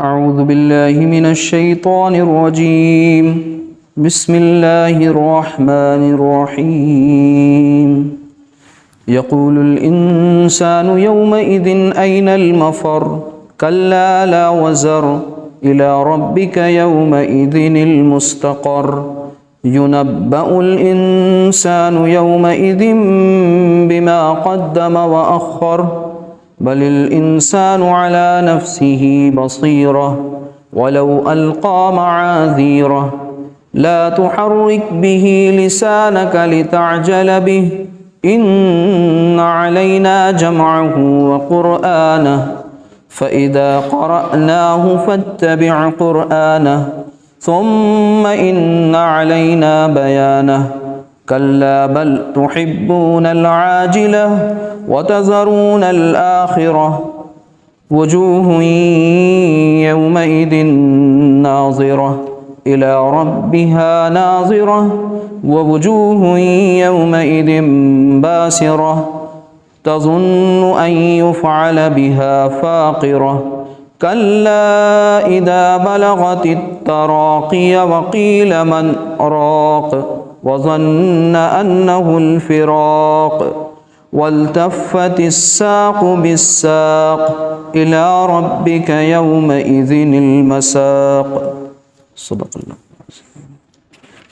اعوذ باللہ من الشیطان الرجیم بسم اللہ الرحمن الرحیم یقول الانسان یومئذ این المفر کلا لا وزر الى ربک یومئذ المستقر ينبأ الإنسان يومئذ بما قدم وأخر بل الإنسان على نفسه بصيرة ولو ألقى معاذيره لا تحرك به لسانك لتعجل به إن علينا جمعه وقرآنه فإذا قرأناه فاتبع قرآنه ثم إن علينا بيانه كلا بل تحبون العاجلة وتذرون الآخرة وجوه يومئذ ناظرة إلى ربها ناظرة ووجوه يومئذ باسرة تظن أن يفعل بها فاقرة كلا إذا بلغت التراقي وقيل من راق وظن أنه الفراق والتفت الساق بالساق إلى ربك يومئذ المساق صدق الله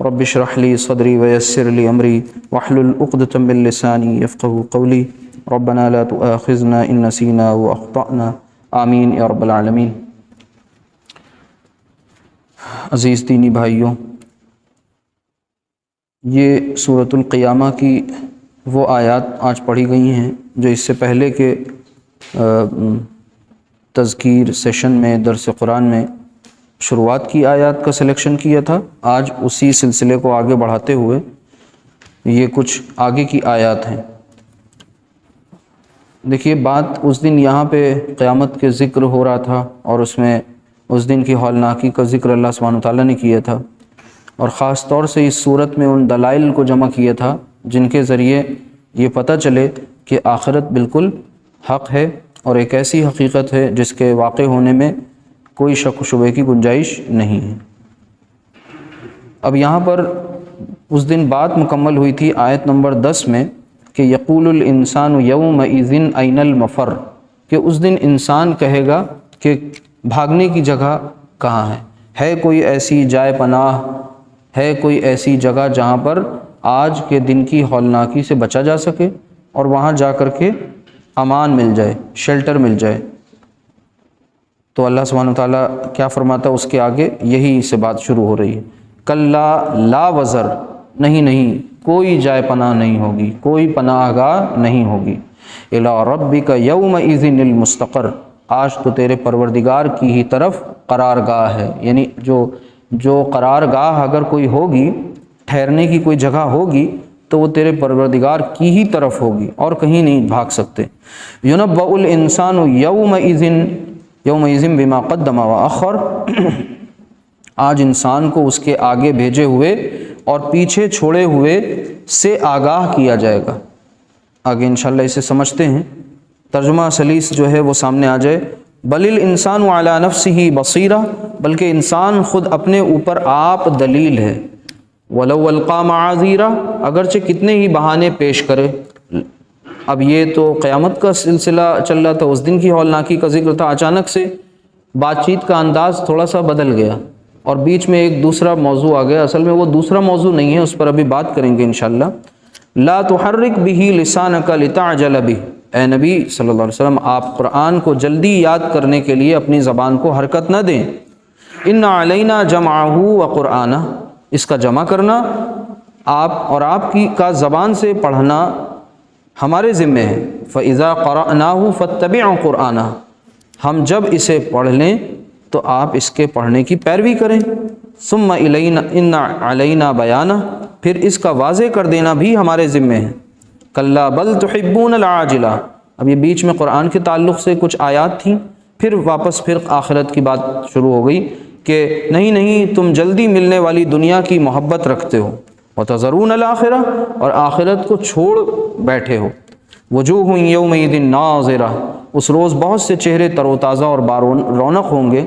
رب اشرح لي صدري ويسر لي أمري واحلل عقدة من لساني يفقهوا قولي ربنا لا تؤاخذنا إن نسينا وأخطأنا آمین یا رب العالمین۔ عزیز دینی بھائیوں، یہ سورۃ القیامہ کی وہ آیات آج پڑھی گئی ہیں جو اس سے پہلے کے تذکیر سیشن میں درس قرآن میں شروعات کی آیات کا سلیکشن کیا تھا۔ آج اسی سلسلے کو آگے بڑھاتے ہوئے یہ کچھ آگے کی آیات ہیں۔ دیکھیے، بات اس دن یہاں پہ قیامت کے ذکر ہو رہا تھا اور اس میں اس دن کی ہولناکی کا ذکر اللہ سبحانہ وتعالیٰ نے کیا تھا، اور خاص طور سے اس صورت میں ان دلائل کو جمع کیا تھا جن کے ذریعے یہ پتہ چلے کہ آخرت بالکل حق ہے اور ایک ایسی حقیقت ہے جس کے واقع ہونے میں کوئی شک و شبہ کی گنجائش نہیں ہے۔ اب یہاں پر اس دن بات مکمل ہوئی تھی آیت نمبر 10 میں کہ یقول الانسان یومئذ این المفر، کہ اس دن انسان کہے گا کہ بھاگنے کی جگہ کہاں ہے کوئی ایسی جائے پناہ، ہے کوئی ایسی جگہ جہاں پر آج کے دن کی ہولناکی سے بچا جا سکے اور وہاں جا کر کے امان مل جائے، شیلٹر مل جائے۔ تو اللہ سبحانہ وتعالیٰ کیا فرماتا ہے اس کے آگے؟ یہی سے بات شروع ہو رہی ہے، کلا لا وزر، نہیں کوئی جائے پناہ نہیں ہوگی، کوئی پناہ گاہ نہیں ہوگی، الی ربک یومئذ المستقر، آج تو تیرے پروردگار کی ہی طرف قرار گاہ ہے، یعنی جو قرار گاہ اگر کوئی ہوگی، ٹھہرنے کی کوئی جگہ ہوگی تو وہ تیرے پروردگار کی ہی طرف ہوگی اور کہیں نہیں بھاگ سکتے۔ ینبأ الانسان یومئذ بما قدم واخر، آج انسان کو اس کے آگے بھیجے ہوئے اور پیچھے چھوڑے ہوئے سے آگاہ کیا جائے گا۔ آگے انشاءاللہ اسے سمجھتے ہیں، ترجمہ سلیس جو ہے وہ سامنے آ جائے۔ بل الانسان علی نفسہ بصیرہ، بلکہ انسان خود اپنے اوپر آپ دلیل ہے۔ ولو القی معاذیرہ، اگرچہ کتنے ہی بہانے پیش کرے۔ اب یہ تو قیامت کا سلسلہ چل رہا تھا، اس دن کی ہولناکی کا ذکر تھا، اچانک سے بات چیت کا انداز تھوڑا سا بدل گیا اور بیچ میں ایک دوسرا موضوع آ گیا۔ اصل میں وہ دوسرا موضوع نہیں ہے، اس پر ابھی بات کریں گے انشاءاللہ۔ لا تحرک بہ لسانک لتعجل بہ، اے نبی صلی اللہ علیہ وسلم، آپ قرآن کو جلدی یاد کرنے کے لیے اپنی زبان کو حرکت نہ دیں۔ ان علینا جمعہ وقرآنہ، اس کا جمع کرنا آپ اور آپ کی کا زبان سے پڑھنا ہمارے ذمہ ہے۔ فإذا قرأناہ فاتبع قرآنہ، ہم جب اسے پڑھ لیں تو آپ اس کے پڑھنے کی پیروی کریں۔ ثم ان علینا بیانہ، پھر اس کا واضح کر دینا بھی ہمارے ذمہ ہے۔ کلا بل تحبون العاجلہ، اب یہ بیچ میں قرآن کے تعلق سے کچھ آیات تھیں، پھر واپس آخرت کی بات شروع ہو گئی کہ نہیں تم جلدی ملنے والی دنیا کی محبت رکھتے ہو، وتذرون الآخرہ، اور آخرت کو چھوڑ بیٹھے ہو۔ وجوہ یومئذ ناظرہ، اس روز بہت سے چہرے تر و تازہ اور رونق ہوں گے۔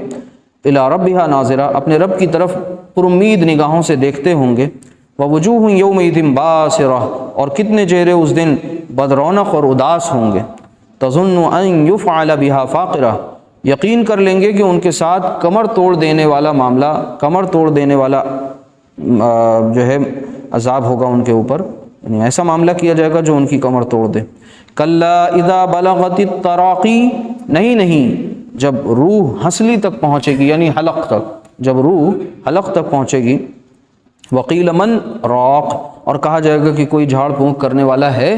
الی ربہا ناظرہ، اپنے رب کی طرف پرامید نگاہوں سے دیکھتے ہوں گے، ووجوہ یومئذ باسرہ، اور کتنے چہرے اس دن بدرونق اور اداس ہوں گے، تظن ان یفعل بہا فاقرہ، یقین کر لیں گے کہ ان کے ساتھ کمر توڑ دینے والا معاملہ، کمر توڑ دینے والا جو ہے عذاب ہوگا ان کے اوپر، یعنی ایسا معاملہ کیا جائے گا جو ان کی کمر توڑ دے۔ کلا اذا بلغت التراقی، نہیں جب روح ہنسلی تک پہنچے گی، یعنی حلق تک، جب روح حلق تک پہنچے گی، وقیل من راق، اور کہا جائے گا کہ کوئی جھاڑ پھونک کرنے والا ہے،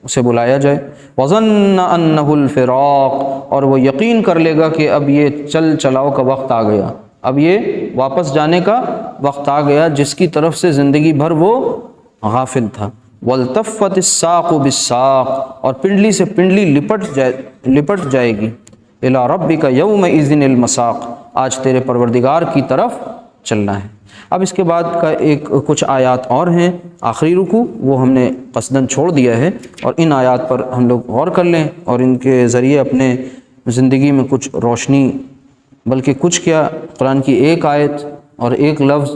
اسے بلایا جائے، وظن انہ الفراق، اور وہ یقین کر لے گا کہ اب یہ چل چلاؤ کا وقت آ گیا، اب یہ واپس جانے کا وقت آ گیا جس کی طرف سے زندگی بھر وہ غافل تھا۔ والتفت الساق بالساق، اور پنڈلی سے پنڈلی لپٹ جائے گی، الی ربک یومئذ المساق، آج تیرے پروردگار کی طرف چلنا ہے۔ اب اس کے بعد کا کچھ آیات اور ہیں، آخری رکوع وہ ہم نے قصداً چھوڑ دیا ہے، اور ان آیات پر ہم لوگ غور کر لیں اور ان کے ذریعے اپنے زندگی میں کچھ روشنی، بلکہ کچھ کیا، قرآن کی ایک آیت اور ایک لفظ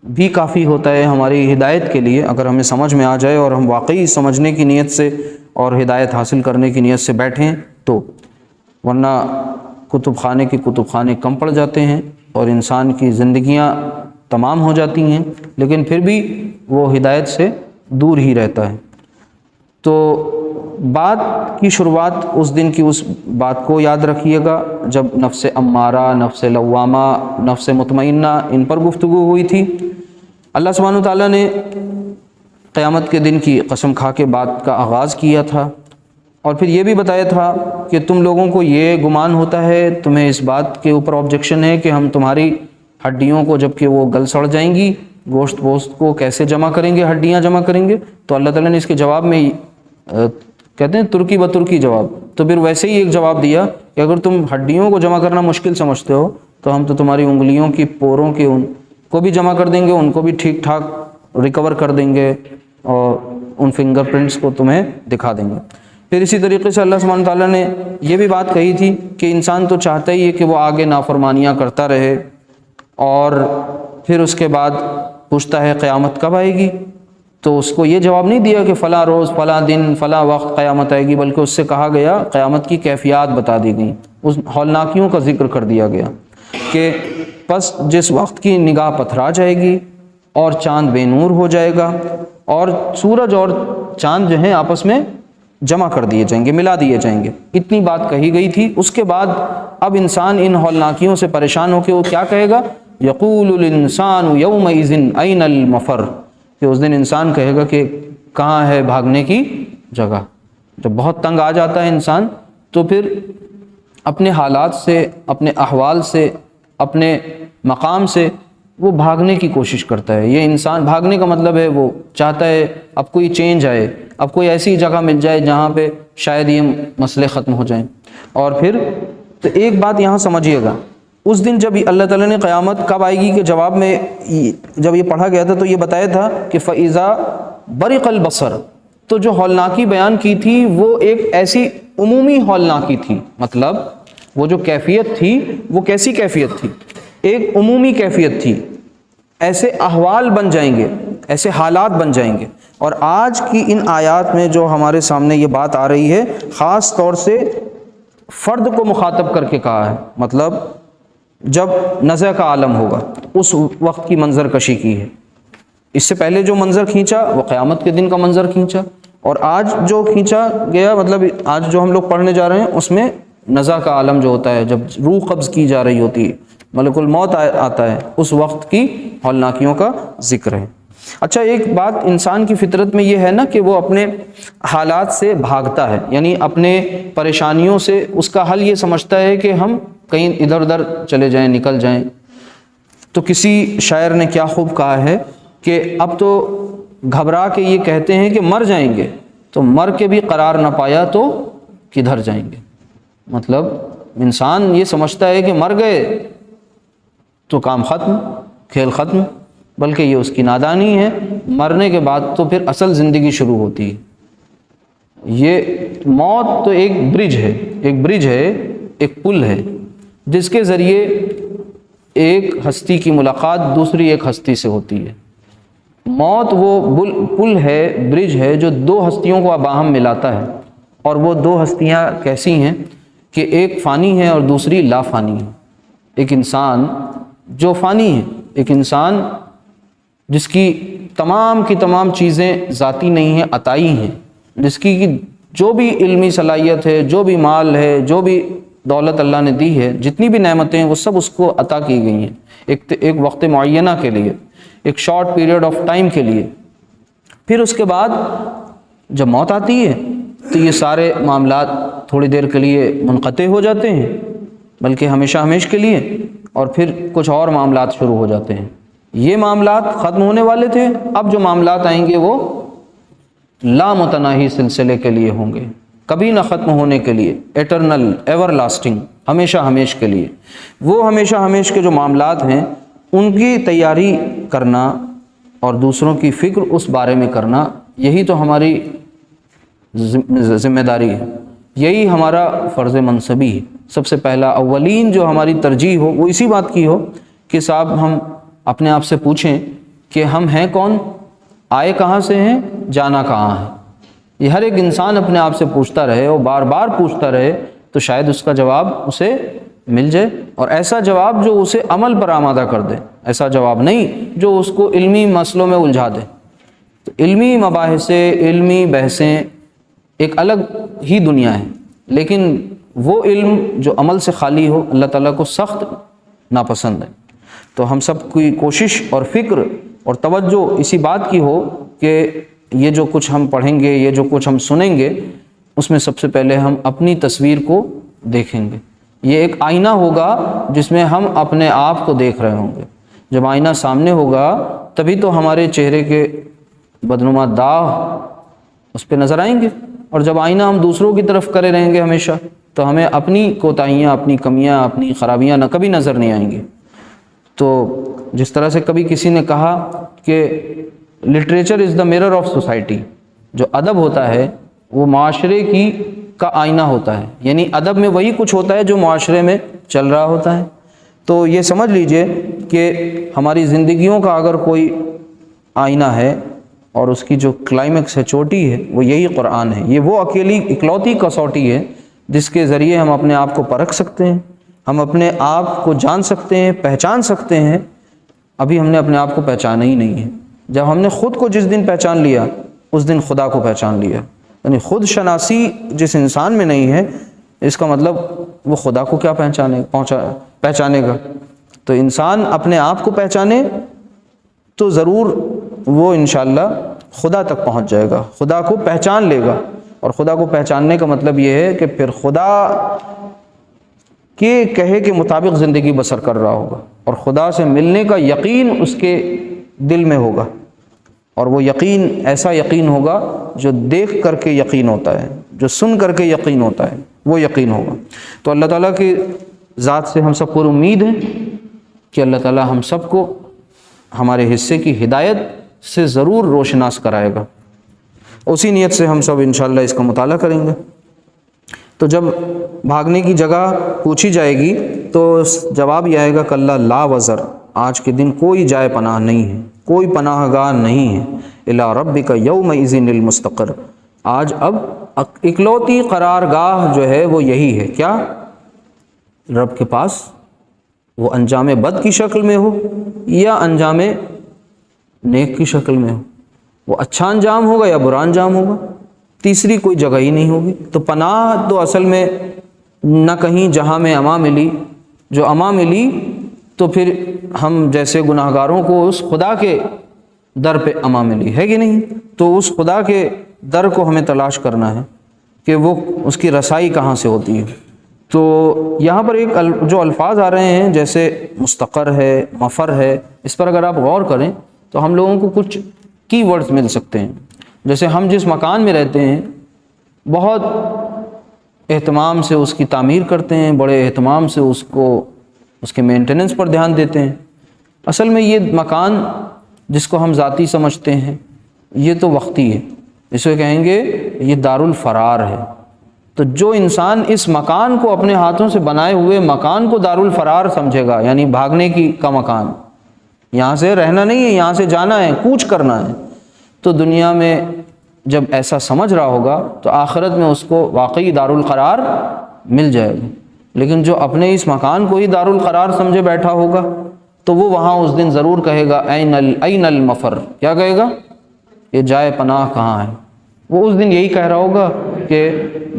بھی کافی ہوتا ہے ہماری ہدایت کے لیے، اگر ہمیں سمجھ میں آ جائے اور ہم واقعی سمجھنے کی نیت سے اور ہدایت حاصل کرنے کی نیت سے بیٹھیں تو، ورنہ کتب خانے کم پڑ جاتے ہیں اور انسان کی زندگیاں تمام ہو جاتی ہیں، لیکن پھر بھی وہ ہدایت سے دور ہی رہتا ہے۔ تو بات کی شروعات اس دن کی اس بات کو یاد رکھیے گا جب نفس امارہ، نفس لوامہ، نفس مطمئنہ، ان پر گفتگو ہوئی تھی۔ اللہ سبحانہ وتعالیٰ نے قیامت کے دن کی قسم کھا کے بات کا آغاز کیا تھا، اور پھر یہ بھی بتایا تھا کہ تم لوگوں کو یہ گمان ہوتا ہے، تمہیں اس بات کے اوپر آبجیکشن ہے کہ ہم تمہاری ہڈیوں کو جب کہ وہ گل سڑ جائیں گی، گوشت ووشت کو کیسے جمع کریں گے، ہڈیاں جمع کریں گے۔ تو اللہ تعالیٰ نے اس کے جواب میں کہتے ہیں ترکی بترکی جواب، تو پھر ویسے ہی ایک جواب دیا کہ اگر تم ہڈیوں کو جمع کرنا مشکل سمجھتے ہو تو ہم تو تمہاری انگلیوں کی پوروں کے ان کو بھی جمع کر دیں گے، ان کو بھی ٹھیک ٹھاک ریکور کر دیں گے اور ان فنگر پرنٹس کو تمہیں دکھا دیں گے۔ پھر اسی طریقے سے اللہ سبحانہ تعالیٰ نے یہ بھی بات کہی تھی کہ انسان تو چاہتا ہی ہے کہ وہ آگے نافرمانیاں کرتا رہے، اور پھر اس کے بعد پوچھتا ہے قیامت کب آئے گی، تو اس کو یہ جواب نہیں دیا کہ فلاں روز، فلاں دن، فلاں وقت قیامت آئے گی، بلکہ اس سے کہا گیا، قیامت کی کیفیات بتا دی گئیں، اس ہولناکیوں کا ذکر کر دیا گیا کہ پس جس وقت کی نگاہ پتھرا جائے گی اور چاند بے نور ہو جائے گا اور سورج اور چاند جو ہیں آپس میں جمع کر دیے جائیں گے، ملا دیے جائیں گے، اتنی بات کہی گئی تھی۔ اس کے بعد اب انسان ان ہولناکیوں سے پریشان ہو کے وہ کیا کہے گا، یقول الانسان یومئذ این المفر، کہ اس دن انسان کہے گا کہ کہاں ہے بھاگنے کی جگہ۔ جب بہت تنگ آ جاتا ہے انسان تو پھر اپنے حالات سے، اپنے احوال سے، اپنے مقام سے وہ بھاگنے کی کوشش کرتا ہے۔ یہ انسان بھاگنے کا مطلب ہے وہ چاہتا ہے اب کوئی چینج آئے، اب کوئی ایسی جگہ مل جائے جہاں پہ شاید یہ مسئلے ختم ہو جائیں۔ اور پھر تو ایک بات یہاں سمجھیے گا، اس دن جب اللہ تعالیٰ نے قیامت کب آئے گی کے جواب میں جب یہ پڑھا گیا تھا تو یہ بتایا تھا کہ فَإِذَا بَرِقَ الْبَصَرُ، تو جو ہولناکی بیان کی تھی وہ ایک ایسی عمومی ہولناکی تھی، مطلب وہ جو کیفیت تھی وہ کیسی کیفیت تھی، ایک عمومی کیفیت تھی، ایسے احوال بن جائیں گے، ایسے حالات بن جائیں گے۔ اور آج کی ان آیات میں جو ہمارے سامنے یہ بات آ رہی ہے خاص طور سے فرد کو مخاطب کر کے کہا ہے، مطلب جب نزع کا عالم ہوگا اس وقت کی منظر کشی کی ہے۔ اس سے پہلے جو منظر کھینچا وہ قیامت کے دن کا منظر کھینچا، اور آج جو کھینچا گیا مطلب آج جو ہم لوگ پڑھنے جا رہے ہیں اس میں نزع کا عالم جو ہوتا ہے، جب روح قبض کی جا رہی ہوتی ہے، ملک الموت آتا ہے، اس وقت کی ہولناکیوں کا ذکر ہے۔ اچھا، ایک بات انسان کی فطرت میں یہ ہے نا کہ وہ اپنے حالات سے بھاگتا ہے، یعنی اپنے پریشانیوں سے اس کا حل یہ سمجھتا ہے کہ ہم کہیں ادھر ادھر چلے جائیں، نکل جائیں۔ تو کسی شاعر نے کیا خوب کہا ہے کہ اب تو گھبرا کے یہ کہتے ہیں کہ مر جائیں گے، تو مر کے بھی قرار نہ پایا تو کدھر جائیں گے۔ مطلب انسان یہ سمجھتا ہے کہ مر گئے تو کام ختم، کھیل ختم، بلکہ یہ اس کی نادانی ہے۔ مرنے کے بعد تو پھر اصل زندگی شروع ہوتی ہے۔ یہ موت تو ایک برج ہے، ایک پل ہے جس کے ذریعے ایک ہستی کی ملاقات دوسری ایک ہستی سے ہوتی ہے۔ موت وہ پل ہے، برج ہے جو دو ہستیوں کو باہم ملاتا ہے، اور وہ دو ہستیاں کیسی ہیں کہ ایک فانی ہے اور دوسری لا فانی ہے۔ ایک انسان جو فانی ہے، ایک انسان جس کی تمام چیزیں ذاتی نہیں ہیں، عطائی ہیں، جس کی جو بھی علمی صلاحیت ہے، جو بھی مال ہے، جو بھی دولت اللہ نے دی ہے، جتنی بھی نعمتیں ہیں وہ سب اس کو عطا کی گئی ہیں ایک وقت معینہ کے لیے، ایک شارٹ پیریڈ آف ٹائم کے لیے۔ پھر اس کے بعد جب موت آتی ہے تو یہ سارے معاملات تھوڑی دیر کے لیے منقطع ہو جاتے ہیں، بلکہ ہمیشہ کے لیے، اور پھر کچھ اور معاملات شروع ہو جاتے ہیں۔ یہ معاملات ختم ہونے والے تھے، اب جو معاملات آئیں گے وہ لا متناہی سلسلے کے لیے ہوں گے، کبھی نہ ختم ہونے کے لیے، ایٹرنل، ایور لاسٹنگ، ہمیشہ کے لیے۔ وہ ہمیشہ کے جو معاملات ہیں ان کی تیاری کرنا اور دوسروں کی فکر اس بارے میں کرنا، یہی تو ہماری ذمہ داری ہے، یہی ہمارا فرض منصبی ہے۔ سب سے پہلا اولین جو ہماری ترجیح ہو وہ اسی بات کی ہو کہ صاحب ہم اپنے آپ سے پوچھیں کہ ہم ہیں کون، آئے کہاں سے ہیں، جانا کہاں ہے۔ یہ ہر ایک انسان اپنے آپ سے پوچھتا رہے اور بار بار پوچھتا رہے تو شاید اس کا جواب اسے مل جائے، اور ایسا جواب جو اسے عمل پر آمادہ کر دے، ایسا جواب نہیں جو اس کو علمی مسئلوں میں الجھا دے۔ تو علمی مباحثیں، علمی بحثیں ایک الگ ہی دنیا ہے، لیکن وہ علم جو عمل سے خالی ہو اللہ تعالیٰ کو سخت ناپسند ہے۔ تو ہم سب کی کوشش اور فکر اور توجہ اسی بات کی ہو کہ یہ جو کچھ ہم پڑھیں گے، یہ جو کچھ ہم سنیں گے، اس میں سب سے پہلے ہم اپنی تصویر کو دیکھیں گے۔ یہ ایک آئینہ ہوگا جس میں ہم اپنے آپ کو دیکھ رہے ہوں گے۔ جب آئینہ سامنے ہوگا تبھی تو ہمارے چہرے کے بدنما داغ اس پہ نظر آئیں گے، اور جب آئینہ ہم دوسروں کی طرف کرے رہیں گے ہمیشہ تو ہمیں اپنی کوتاہیاں، اپنی کمیاں، اپنی خرابیاں کبھی نظر نہیں آئیں گی۔ تو جس طرح سے کبھی کسی نے کہا کہ literature is the mirror of society, جو ادب ہوتا ہے وہ معاشرے کا آئینہ ہوتا ہے، یعنی ادب میں وہی کچھ ہوتا ہے جو معاشرے میں چل رہا ہوتا ہے۔ تو یہ سمجھ لیجئے کہ ہماری زندگیوں کا اگر کوئی آئینہ ہے اور اس کی جو کلائمیکس ہے، چوٹی ہے، وہ یہی قرآن ہے۔ یہ وہ اکلوتی کسوٹی ہے جس کے ذریعے ہم اپنے آپ کو پرکھ سکتے ہیں، ہم اپنے آپ کو جان سکتے ہیں، پہچان سکتے ہیں۔ ابھی ہم نے اپنے آپ کو پہچانا ہی نہیں ہے۔ جب ہم نے خود کو جس دن پہچان لیا اس دن خدا کو پہچان لیا۔ یعنی خود شناسی جس انسان میں نہیں ہے، اس کا مطلب وہ خدا کو کیا پہچانے گا۔ تو انسان اپنے آپ کو پہچانے تو ضرور وہ انشاءاللہ خدا تک پہنچ جائے گا، خدا کو پہچان لے گا۔ اور خدا کو پہچاننے کا مطلب یہ ہے کہ پھر خدا کے کہے کے مطابق زندگی بسر کر رہا ہوگا، اور خدا سے ملنے کا یقین اس کے دل میں ہوگا، اور وہ یقین ایسا یقین ہوگا جو دیکھ کر کے یقین ہوتا ہے، جو سن کر کے یقین ہوتا ہے، وہ یقین ہوگا۔ تو اللہ تعالیٰ کی ذات سے ہم سب کو امید ہے کہ اللہ تعالیٰ ہم سب کو ہمارے حصے کی ہدایت سے ضرور روشناس کرائے گا۔ اسی نیت سے ہم سب انشاءاللہ اس کا مطالعہ کریں گے۔ تو جب بھاگنے کی جگہ پوچھی جائے گی تو جواب یہ آئے گا کہ اللہ لا وزر، آج کے دن کوئی جائے پناہ نہیں ہے، کوئی پناہ گاہ نہیں ہے، الی ربک یومئذ المستقر، آج اب اکلوتی قرار گاہ جو ہے وہ یہی ہے، کیا؟ رب کے پاس، وہ انجام بد کی شکل میں ہو یا انجام نیک کی شکل میں ہو، وہ اچھا انجام ہوگا یا برا انجام ہوگا، تیسری کوئی جگہ ہی نہیں ہوگی۔ تو پناہ تو اصل میں نہ کہیں جہاں میں امان ملی، جو امان ملی تو پھر ہم جیسے گناہ گاروں کو اس خدا کے در پہ امان ملی ہے کہ نہیں، تو اس خدا کے در کو ہمیں تلاش کرنا ہے کہ وہ اس کی رسائی کہاں سے ہوتی ہے۔ تو یہاں پر ایک جو الفاظ آ رہے ہیں جیسے مستقر ہے، مفر ہے، اس پر اگر آپ غور کریں تو ہم لوگوں کو کچھ کی ورڈز مل سکتے ہیں۔ جیسے ہم جس مکان میں رہتے ہیں بہت اہتمام سے اس کی تعمیر کرتے ہیں، بڑے اہتمام سے اس کے مینٹیننس پر دھیان دیتے ہیں۔ اصل میں یہ مکان جس کو ہم ذاتی سمجھتے ہیں یہ تو وقتی ہے، اس کو کہیں گے یہ دار الفرار ہے۔ تو جو انسان اس مکان کو اپنے ہاتھوں سے بنائے ہوئے مکان کو دارالفرار سمجھے گا، یعنی بھاگنے کا مکان، یہاں سے رہنا نہیں ہے، یہاں سے جانا ہے، کوچ کرنا ہے، تو دنیا میں جب ایسا سمجھ رہا ہوگا تو آخرت میں اس کو واقعی دارالقرار مل جائے گا۔ لیکن جو اپنے اس مکان کو ہی دارالقرار سمجھے بیٹھا ہوگا تو وہ وہاں اس دن ضرور کہے گا این المفر، کیا کہے گا؟ یہ جائے پناہ کہاں ہے؟ وہ اس دن یہی کہہ رہا ہوگا کہ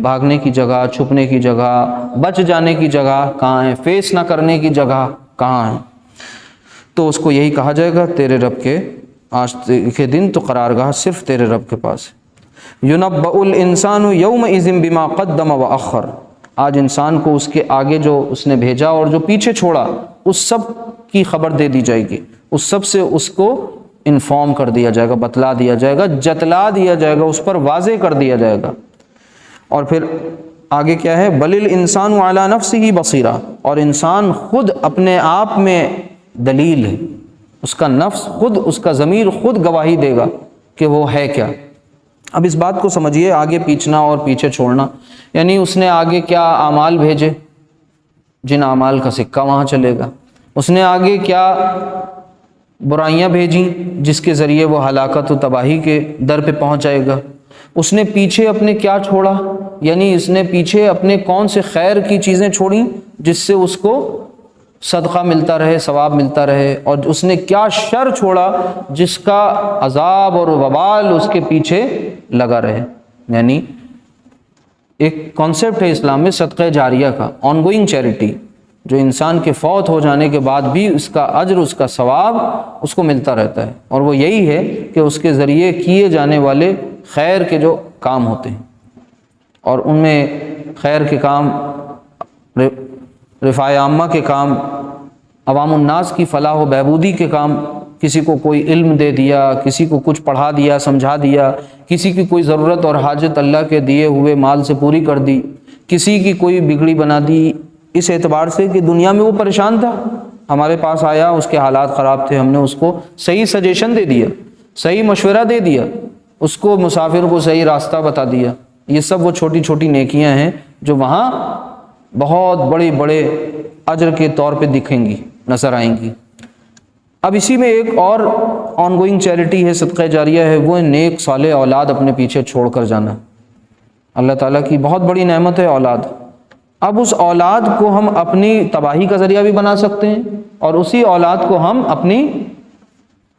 بھاگنے کی جگہ، چھپنے کی جگہ، بچ جانے کی جگہ کہاں ہے، فیس نہ کرنے کی جگہ کہاں ہے؟ تو اس کو یہی کہا جائے گا تیرے رب کے آج کے دن تو قرارگاہ صرف تیرے رب کے پاس ہے۔ یُنَبَّأُ الْإِنسَانُ يَوْمَئِذٍ بِمَا قَدَّمَ وَأَخَّرَ، آج انسان کو اس کے آگے جو اس نے بھیجا اور جو پیچھے چھوڑا اس سب کی خبر دے دی جائے گی، اس سب سے اس کو انفارم کر دیا جائے گا، بتلا دیا جائے گا، جتلا دیا جائے گا، اس پر واضح کر دیا جائے گا۔ اور پھر آگے کیا ہے؟ بَلِ الْإِنسَانُ عَلَى نَفْسِهِ بَصِيرًا، اور انسان خود اپنے آپ میں دلیل ہے، اس کا نفس خود، اس کا ضمیر خود گواہی دے گا کہ وہ ہے کیا۔ اب اس بات کو سمجھیے، آگے پیچھنا اور پیچھے چھوڑنا، یعنی اس نے آگے کیا اعمال بھیجے، جن اعمال کا سکہ وہاں چلے گا، اس نے آگے کیا برائیاں بھیجیں جس کے ذریعے وہ ہلاکت و تباہی کے در پہ پہنچ جائے گا، اس نے پیچھے اپنے کیا چھوڑا، یعنی اس نے پیچھے اپنے کون سے خیر کی چیزیں چھوڑیں جس سے اس کو صدقہ ملتا رہے، ثواب ملتا رہے، اور اس نے کیا شر چھوڑا جس کا عذاب اور وبال اس کے پیچھے لگا رہے۔ یعنی ایک کانسیپٹ ہے اسلام میں صدقہ جاریہ کا، آن گوئنگ چیریٹی، جو انسان کے فوت ہو جانے کے بعد بھی اس کا اجر، اس کا ثواب اس کو ملتا رہتا ہے، اور وہ یہی ہے کہ اس کے ذریعے کیے جانے والے خیر کے جو کام ہوتے ہیں، اور ان میں خیر کے کام، رفاع عامہ کے کام، عوام الناس کی فلاح و بہبودی کے کام، کسی کو کوئی علم دے دیا، کسی کو کچھ پڑھا دیا، سمجھا دیا، کسی کی کوئی ضرورت اور حاجت اللہ کے دیے ہوئے مال سے پوری کر دی، کسی کی کوئی بگڑی بنا دی، اس اعتبار سے کہ دنیا میں وہ پریشان تھا، ہمارے پاس آیا، اس کے حالات خراب تھے، ہم نے اس کو صحیح سجیشن دے دیا، صحیح مشورہ دے دیا، اس کو مسافر کو صحیح راستہ بتا دیا۔ یہ سب وہ چھوٹی چھوٹی نیکیاں ہیں جو وہاں بہت بڑے بڑے اجر کے طور پہ دکھیں گی، نظر آئیں گی۔ اب اسی میں ایک اور آن گوئنگ چیریٹی ہے، صدقہ جاریہ ہے، وہ نیک صالح اولاد اپنے پیچھے چھوڑ کر جانا۔ اللہ تعالیٰ کی بہت بڑی نعمت ہے اولاد۔ اب اس اولاد کو ہم اپنی تباہی کا ذریعہ بھی بنا سکتے ہیں، اور اسی اولاد کو ہم اپنی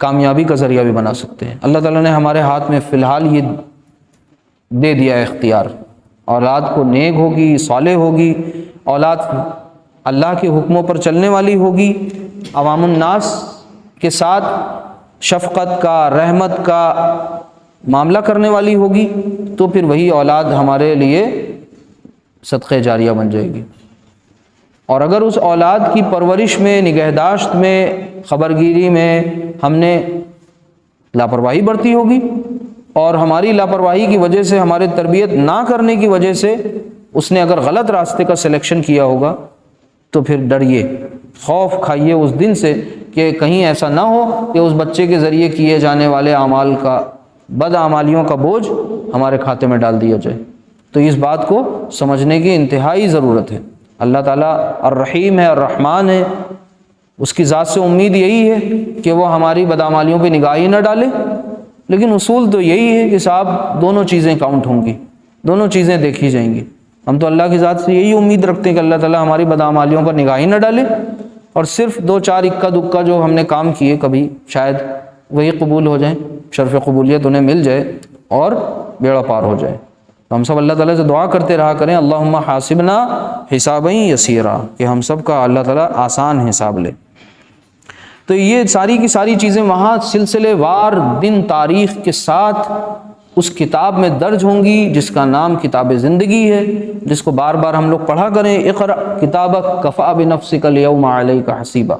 کامیابی کا ذریعہ بھی بنا سکتے ہیں۔ اللہ تعالیٰ نے ہمارے ہاتھ میں فی الحال یہ دے دیا ہے اختیار، اولاد کو نیک ہوگی، صالح ہوگی، اولاد اللہ کے حکموں پر چلنے والی ہوگی، عوام الناس کے ساتھ شفقت کا، رحمت کا معاملہ کرنے والی ہوگی، تو پھر وہی اولاد ہمارے لیے صدقہ جاریہ بن جائے گی۔ اور اگر اس اولاد کی پرورش میں، نگہداشت میں، خبرگیری میں ہم نے لاپرواہی برتی ہوگی، اور ہماری لاپرواہی کی وجہ سے، ہمارے تربیت نہ کرنے کی وجہ سے اس نے اگر غلط راستے کا سلیکشن کیا ہوگا، تو پھر ڈریے، خوف کھائیے اس دن سے کہ کہیں ایسا نہ ہو کہ اس بچے کے ذریعے کیے جانے والے اعمال کا، بد اعمالیوں کا بوجھ ہمارے کھاتے میں ڈال دیا جائے۔ تو اس بات کو سمجھنے کی انتہائی ضرورت ہے۔ اللہ تعالیٰ الرحیم ہے، الرحمن ہے، اس کی ذات سے امید یہی ہے کہ وہ ہماری بدعمالیوں پہ نگاہ ہی نہ ڈالے، لیکن اصول تو یہی ہے کہ صاحب دونوں چیزیں کاؤنٹ ہوں گی، دونوں چیزیں دیکھی جائیں گی۔ ہم تو اللہ کی ذات سے یہی امید رکھتے ہیں کہ اللہ تعالیٰ ہماری بدعمالیوں پر نگاہ ہی نہ ڈالے، اور صرف دو چار اکا دکا جو ہم نے کام کیے کبھی شاید وہی قبول ہو جائیں، شرف قبولیت انہیں مل جائے اور بیڑا پار ہو جائے۔ تو ہم سب اللہ تعالیٰ سے دعا کرتے رہا کریں، اللہم حاسبنا حسابا یسیرا، کہ ہم سب کا اللہ تعالیٰ آسان حساب لے۔ تو یہ ساری کی ساری چیزیں وہاں سلسلے وار دن تاریخ کے ساتھ اس کتاب میں درج ہوں گی، جس کا نام کتاب زندگی ہے، جس کو بار بار ہم لوگ پڑھا کریں، اقرأ کتابک کفیٰ بنفسک الیوم علیک حسیبا۔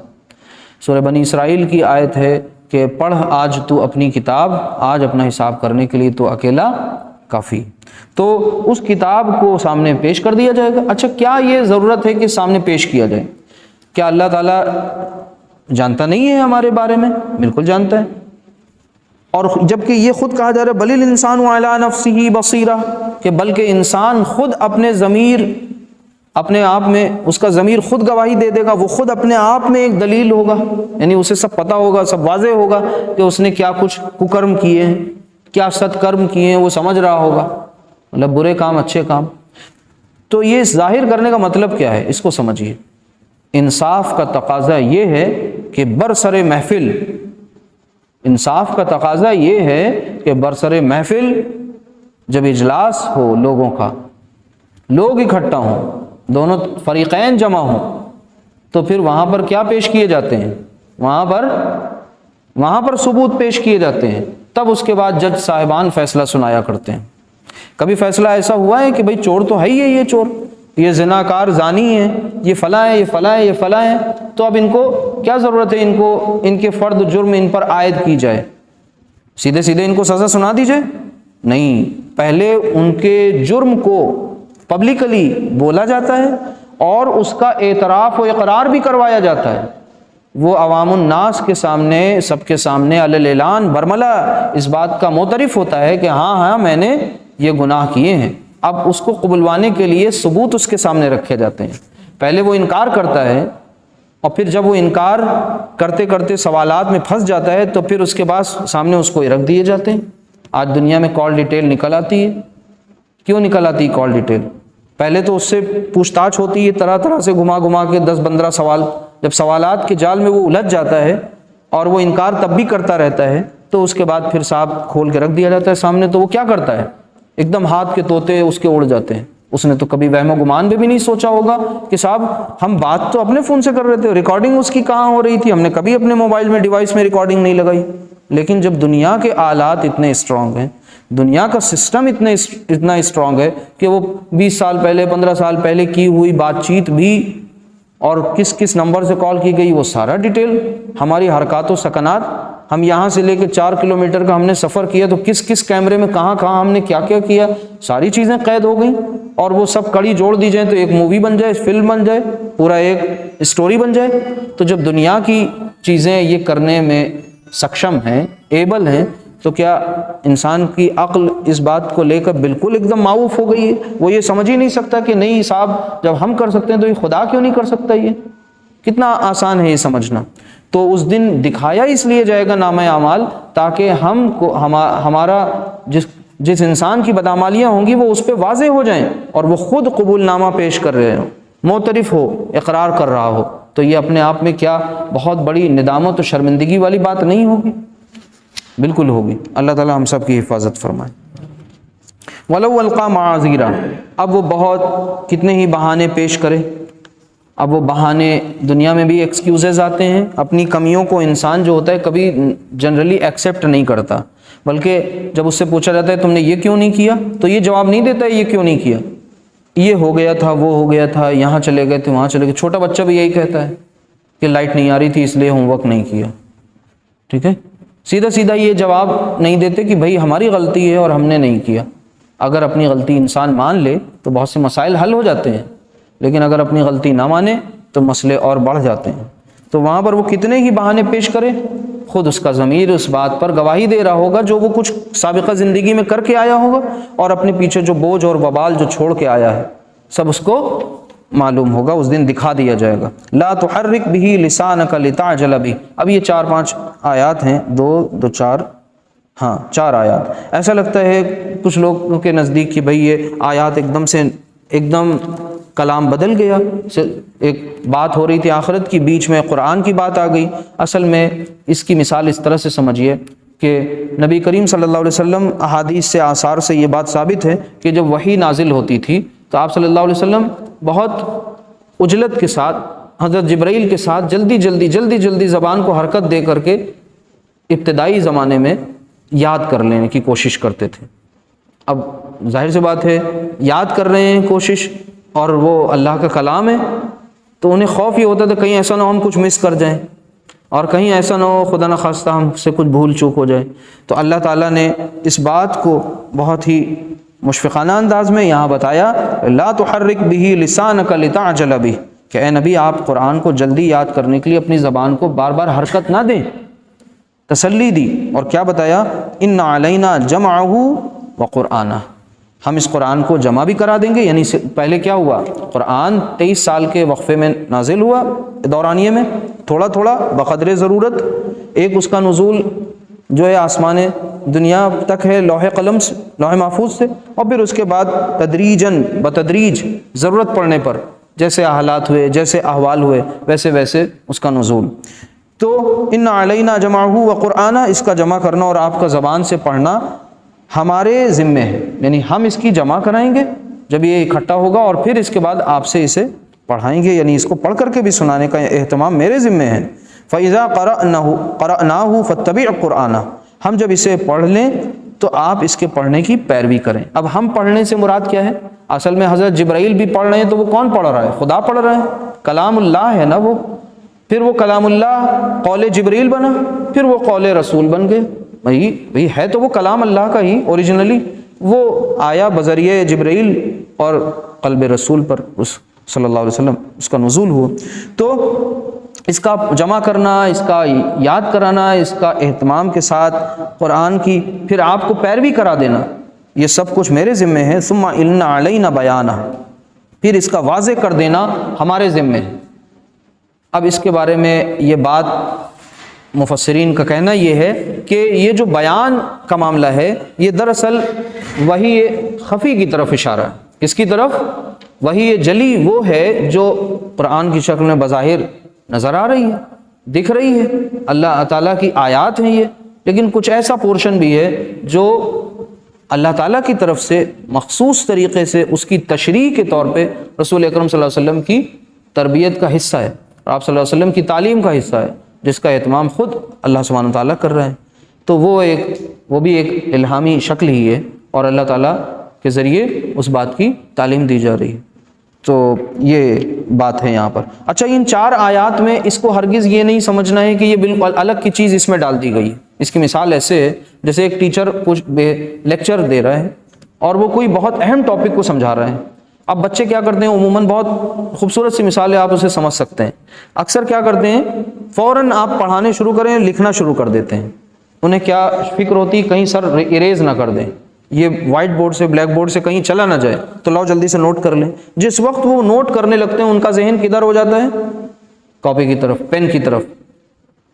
سورہ بنی اسرائیل کی آیت ہے کہ پڑھ آج تو اپنی کتاب، آج اپنا حساب کرنے کے لیے تو اکیلا کافی۔ تو اس کتاب کو سامنے پیش کر دیا جائے گا۔ اچھا، کیا یہ ضرورت ہے کہ سامنے پیش کیا جائے؟ کیا اللہ تعالیٰ جانتا نہیں ہے ہمارے بارے میں؟ بالکل جانتا ہے۔ اور جبکہ یہ خود کہا جا رہا ہے بل الانسان علی نفسہ بصیرہ، کہ بلکہ انسان خود اپنے ضمیر، اپنے آپ میں اس کا ضمیر خود گواہی دے دے گا، وہ خود اپنے آپ میں ایک دلیل ہوگا، یعنی اسے سب پتہ ہوگا، سب واضح ہوگا کہ اس نے کیا کچھ ککرم کیے ہیں، کیا ستکرم کیے ہیں، وہ سمجھ رہا ہوگا، مطلب برے کام اچھے کام۔ تو یہ ظاہر کرنے کا مطلب کیا ہے، اس کو سمجھیے۔ انصاف کا تقاضا یہ ہے کہ برسر محفل، انصاف کا تقاضا یہ ہے کہ برسر محفل جب اجلاس ہو لوگوں کا، لوگ اکٹھا ہوں، دونوں فریقین جمع ہوں، تو پھر وہاں پر کیا پیش کیے جاتے ہیں، وہاں پر ثبوت پیش کیے جاتے ہیں، تب اس کے بعد جج صاحبان فیصلہ سنایا کرتے ہیں۔ کبھی فیصلہ ایسا ہوا ہے کہ بھئی چور تو ہے ہی ہے، یہ چور، یہ زناکار زانی ہے، یہ فلاں ہے، یہ فلاں ہے، یہ فلاں ہے، تو اب ان کو کیا ضرورت ہے، ان کو ان کے فرد جرم ان پر عائد کی جائے، سیدھے سیدھے ان کو سزا سنا دی جائے؟ نہیں، پہلے ان کے جرم کو پبلکلی بولا جاتا ہے اور اس کا اعتراف و اقرار بھی کروایا جاتا ہے، وہ عوام الناس کے سامنے، سب کے سامنے علی الاعلان برملا اس بات کا معترف ہوتا ہے کہ ہاں میں نے یہ گناہ کیے ہیں۔ اب اس کو قبولوانے کے لیے ثبوت اس کے سامنے رکھے جاتے ہیں۔ پہلے وہ انکار کرتا ہے، اور پھر جب وہ انکار کرتے کرتے سوالات میں پھنس جاتا ہے تو پھر اس کے بعد سامنے اس کو رکھ دیے جاتے ہیں۔ آج دنیا میں کال ڈیٹیل نکل آتی ہے، کیوں نکل آتی ہے کال ڈیٹیل؟ پہلے تو اس سے پوچھ تاچھ ہوتی ہے، طرح طرح سے گھما گھما کے 10-15 سوال، جب سوالات کے جال میں وہ الجھ جاتا ہے اور وہ انکار تب بھی کرتا رہتا ہے، تو اس کے بعد پھر صاحب کھول کے رکھ دیا جاتا ہے سامنے، تو وہ کیا کرتا ہے، ایک دم ہاتھ کے طوطے اس کے اڑ جاتے ہیں۔ اس نے تو کبھی وہم و گمان میں بھی نہیں سوچا ہوگا کہ صاحب ہم بات تو اپنے فون سے کر رہے تھے، ریکارڈنگ اس کی کہاں ہو رہی تھی، ہم نے کبھی اپنے موبائل میں ڈیوائس میں ریکارڈنگ نہیں لگائی۔ لیکن جب دنیا کے آلات اتنے اسٹرانگ ہیں، دنیا کا سسٹم اتنا اسٹرانگ ہے کہ وہ 20 سال پہلے، 15 سال پہلے کی ہوئی بات چیت بھی، اور کس کس نمبر سے کال کی گئی، وہ سارا ڈیٹیل، ہماری حرکات و سکنات، ہم یہاں سے لے کے 4 کلومیٹر کا ہم نے سفر کیا تو کس کس کیمرے میں کہاں کہاں ہم نے کیا کیا کیا، ساری چیزیں قید ہو گئیں، اور وہ سب کڑی جوڑ دی جائیں تو ایک مووی بن جائے، فلم بن جائے، پورا ایک اسٹوری بن جائے۔ تو جب دنیا کی چیزیں یہ کرنے میں سکشم ہیں، ایبل ہیں، تو کیا انسان کی عقل اس بات کو لے کر بالکل ایک دم معاوف ہو گئی ہے؟ وہ یہ سمجھ ہی نہیں سکتا کہ نہیں صاحب جب ہم کر سکتے ہیں تو یہ خدا کیوں نہیں کر سکتا؟ یہ کتنا آسان ہے یہ سمجھنا۔ تو اس دن دکھایا اس لیے جائے گا نامہ اعمال تاکہ ہم کو ہمارا جس انسان کی بدعمالیاں ہوں گی وہ اس پہ واضح ہو جائیں، اور وہ خود قبول نامہ پیش کر رہے ہوں، معترف ہو، اقرار کر رہا ہو، تو یہ اپنے آپ میں کیا بہت بڑی ندامت و شرمندگی والی بات نہیں ہوگی؟ بالکل ہوگی۔ اللہ تعالی ہم سب کی حفاظت فرمائے۔ وَلَوْ أَلْقَى مَعَاذِيرًا، اب وہ بہت کتنے ہی بہانے پیش کرے، اب وہ بہانے دنیا میں بھی ایکسکیوزز آتے ہیں، اپنی کمیوں کو انسان جو ہوتا ہے کبھی جنرلی ایکسیپٹ نہیں کرتا، بلکہ جب اس سے پوچھا جاتا ہے تم نے یہ کیوں نہیں کیا تو یہ جواب نہیں دیتا ہے یہ کیوں نہیں کیا، یہ ہو گیا تھا، وہ ہو گیا تھا، یہاں چلے گئے تھے، وہاں چلے گئے۔ چھوٹا بچہ بھی یہی کہتا ہے کہ لائٹ نہیں آ رہی تھی اس لیے ہوم ورک نہیں کیا، ٹھیک ہے، سیدھا سیدھا یہ جواب نہیں دیتے کہ بھائی ہماری غلطی ہے اور ہم نے نہیں کیا۔ اگر اپنی غلطی انسان مان لے تو بہت سے مسائل حل ہو جاتے ہیں، لیکن اگر اپنی غلطی نہ مانے تو مسئلے اور بڑھ جاتے ہیں۔ تو وہاں پر وہ کتنے ہی بہانے پیش کرے، خود اس کا ضمیر اس بات پر گواہی دے رہا ہوگا جو وہ کچھ سابقہ زندگی میں کر کے آیا ہوگا، اور اپنے پیچھے جو بوجھ اور وبال جو چھوڑ کے آیا ہے سب اس کو معلوم ہوگا، اس دن دکھا دیا جائے گا۔ لا تحرک به لسانک لتعجل به، اب یہ 4-5 آیات ہیں، 4 آیات۔ ایسا لگتا ہے کچھ لوگوں کے نزدیک کہ بھئی یہ آیات ایک دم کلام بدل گیا، ایک بات ہو رہی تھی آخرت کی، بیچ میں قرآن کی بات آ گئی۔ اصل میں اس کی مثال اس طرح سے سمجھیے کہ نبی کریم صلی اللہ علیہ وسلم احادیث سے، آثار سے یہ بات ثابت ہے کہ جب وحی نازل ہوتی تھی تو آپ صلی اللہ علیہ وسلم بہت عجلت کے ساتھ حضرت جبرائیل کے ساتھ جلدی زبان کو حرکت دے کر کے ابتدائی زمانے میں یاد کر لینے کی کوشش کرتے تھے۔ اب ظاہر سی بات ہے یاد کر رہے ہیں کوشش، اور وہ اللہ کا کلام ہے، تو انہیں خوف یہ ہوتا تھا کہیں ایسا نہ ہو ہم کچھ مس کر جائیں، اور کہیں ایسا نہ ہو خدا نخواستہ ہم سے کچھ بھول چوک ہو جائے۔ تو اللہ تعالیٰ نے اس بات کو بہت ہی مشفقانہ انداز میں یہاں بتایا، لا تحرک به لسانک لتعجل به، کہ اے نبی آپ قرآن کو جلدی یاد کرنے کے لیے اپنی زبان کو بار بار حرکت نہ دیں تسلی دی اور کیا بتایا، ان علینا جمعہ و قرآنہ، ہم اس قرآن کو جمع بھی کرا دیں گے. یعنی پہلے کیا ہوا، قرآن 23 سال کے وقفے میں نازل ہوا دورانیے میں، تھوڑا تھوڑا بقدر ضرورت. ایک اس کا نزول جو ہے آسمان دنیا تک ہے لوح قلم سے، لوح محفوظ سے، اور پھر اس کے بعد تدریجاً بتدریج ضرورت پڑنے پر جیسے حالات ہوئے، جیسے احوال ہوئے، ویسے ویسے اس کا نزول. تو ان علینا جمعہ و قرآنہ، اس کا جمع کرنا اور آپ کا زبان سے پڑھنا ہمارے ذمے ہے. یعنی ہم اس کی جمع کرائیں گے جب یہ اکٹھا ہوگا، اور پھر اس کے بعد آپ سے اسے پڑھائیں گے، یعنی اس کو پڑھ کر کے بھی سنانے کا اہتمام میرے ذمے ہے. فَإِذَا قَرَأْنَاهُ فَاتَّبِعْ قُرْآنَهُ، ہم جب اسے پڑھ لیں تو آپ اس کے پڑھنے کی پیروی کریں. اب ہم پڑھنے سے مراد کیا ہے؟ اصل میں حضرت جبرائیل بھی پڑھ رہے ہیں تو وہ کون پڑھ رہا ہے؟ خدا پڑھ رہا ہے، کلام اللہ ہے نا وہ. پھر وہ کلام اللہ قول جبرائیل بنا، پھر وہ قول رسول بن گئے. بھئی ہے تو وہ کلام اللہ کا ہی اوریجنلی، وہ آیا بذریعہ جبرائیل اور قلب رسول پر اس صلی اللہ علیہ وسلم اس کا نزول ہوا. تو اس کا جمع کرنا، اس کا یاد کرانا، اس کا اہتمام کے ساتھ قرآن کی پھر آپ کو پیروی کرا دینا، یہ سب کچھ میرے ذمے ہے. ثم ان علینا بیانہ، پھر اس کا واضح کر دینا ہمارے ذمے ہے. اب اس کے بارے میں یہ بات مفسرین کا کہنا یہ ہے کہ یہ جو بیان کا معاملہ ہے یہ دراصل وحی خفی کی طرف اشارہ ہے. کس کی طرف؟ وحی جلی وہ ہے جو قرآن کی شکل میں بظاہر نظر آ رہی ہے، دکھ رہی ہے، اللہ تعالیٰ کی آیات ہیں یہ، لیکن کچھ ایسا پورشن بھی ہے جو اللہ تعالیٰ کی طرف سے مخصوص طریقے سے اس کی تشریح کے طور پہ رسول اکرم صلی اللہ علیہ وسلم کی تربیت کا حصہ ہے، آپ صلی اللہ علیہ وسلم کی تعلیم کا حصہ ہے، جس کا اہتمام خود اللہ سبحانہ و تعالیٰ کر رہے ہیں. تو وہ بھی ایک الہامی شکل ہی ہے اور اللہ تعالیٰ کے ذریعے اس بات کی تعلیم دی جا رہی ہے. تو یہ بات ہے یہاں پر. اچھا، ان 4 آیات میں اس کو ہرگز یہ نہیں سمجھنا ہے کہ یہ بالکل الگ کی چیز اس میں ڈال دی گئی ہے. اس کی مثال ایسے ہے جیسے ایک ٹیچر کچھ لیکچر دے رہا ہے اور وہ کوئی بہت اہم ٹاپک کو سمجھا رہے ہیں. اب بچے کیا کرتے ہیں، عموماً بہت خوبصورت سی مثال ہے، آپ اسے سمجھ سکتے ہیں. اکثر کیا کرتے ہیں، فوراً آپ پڑھانے شروع کریں، لکھنا شروع کر دیتے ہیں. انہیں کیا فکر ہوتی کہیں سر اریز نہ کر دیں، یہ وائٹ بورڈ سے بلیک بورڈ سے کہیں چلا نہ جائے، تو لاؤ جلدی سے نوٹ کر لیں. جس وقت وہ نوٹ کرنے لگتے ہیں ان کا ذہن کدھر ہو جاتا ہے؟ کاپی کی طرف، پین کی طرف،